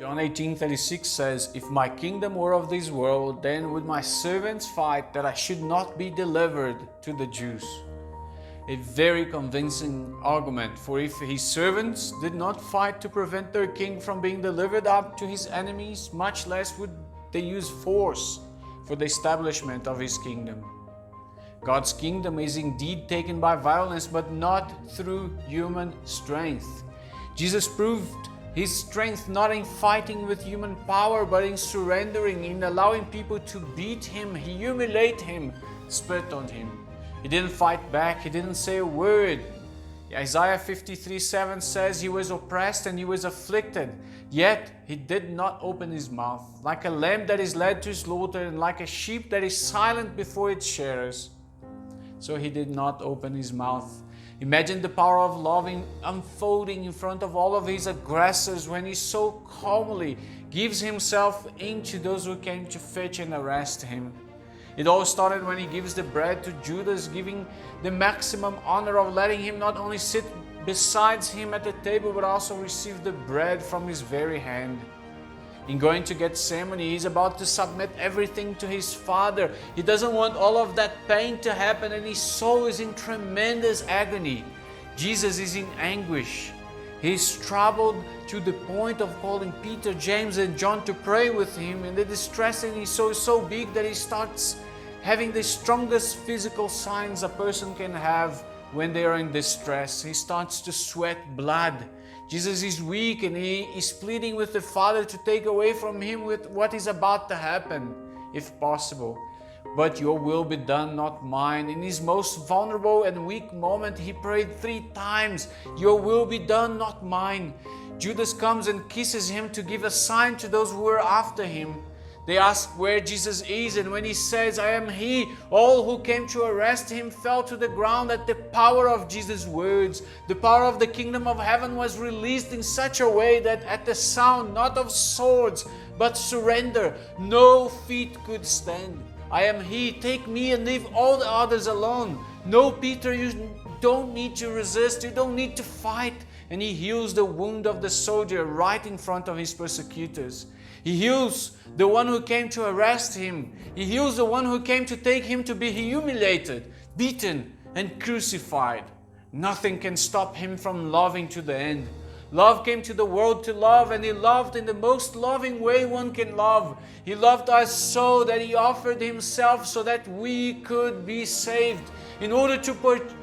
John 18:36 says, "If my kingdom were of this world, then would my servants fight that I should not be delivered to the Jews." A very convincing argument, for if his servants did not fight to prevent their king from being delivered up to his enemies, much less would they use force for the establishment of his kingdom. God's kingdom is indeed taken by violence, but not through human strength. Jesus proved his strength not in fighting with human power, but in surrendering, in allowing people to beat him, humiliate him, spit on him. He didn't fight back, he didn't say a word. Isaiah 53:7 says he was oppressed and he was afflicted, yet he did not open his mouth. Like a lamb that is led to slaughter, and like a sheep that is silent before its shearers, so he did not open his mouth. Imagine the power of love unfolding in front of all of his aggressors when he so calmly gives himself into those who came to fetch and arrest him. It all started when he gives the bread to Judas, giving the maximum honor of letting him not only sit beside him at the table, but also receive the bread from his very hand. In going to Gethsemane, he's about to submit everything to his Father. He doesn't want all of that pain to happen, and his soul is in tremendous agony. Jesus is in anguish. He's troubled to the point of calling Peter, James, and John to pray with him, and the distress in his soul is so big that he starts having the strongest physical signs a person can have when they are in distress. He starts to sweat blood. Jesus is weak and he is pleading with the Father to take away from him with what is about to happen, if possible. But your will be done, not mine. In his most vulnerable and weak moment, he prayed 3 times, your will be done, not mine. Judas comes and kisses him to give a sign to those who are after him. They ask where Jesus is, and when he says, "I am he," all who came to arrest him fell to the ground at the power of Jesus' words. The power of the kingdom of heaven was released in such a way that at the sound, not of swords, but surrender, no feet could stand. "I am he, take me and leave all the others alone." "No, Peter, you don't need to resist, you don't need to fight." And he heals the wound of the soldier right in front of his persecutors. He heals the one who came to arrest him. He heals the one who came to take him to be humiliated, beaten, and crucified. Nothing can stop him from loving to the end. Love came to the world to love, and he loved in the most loving way one can love. He loved us so that he offered himself so that we could be saved. In order to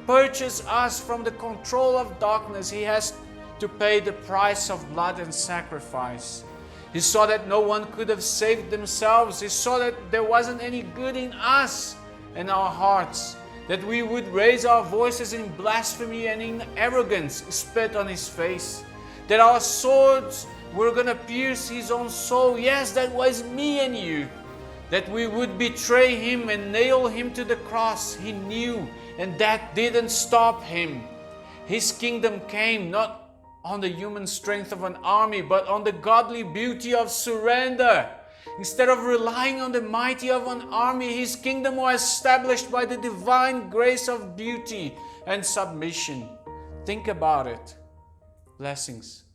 purchase us from the control of darkness, he has to pay the price of blood and sacrifice. He saw that no one could have saved themselves. He saw that there wasn't any good in us and our hearts, that we would raise our voices in blasphemy and in arrogance, spit on his face, that our swords were going to pierce his own soul. Yes, that was me and you. That we would betray him and nail him to the cross. He knew, and that didn't stop him. His kingdom came not on the human strength of an army, but on the godly beauty of surrender. Instead of relying on the mighty of an army, his kingdom was established by the divine grace of beauty and submission. Think about it. Blessings.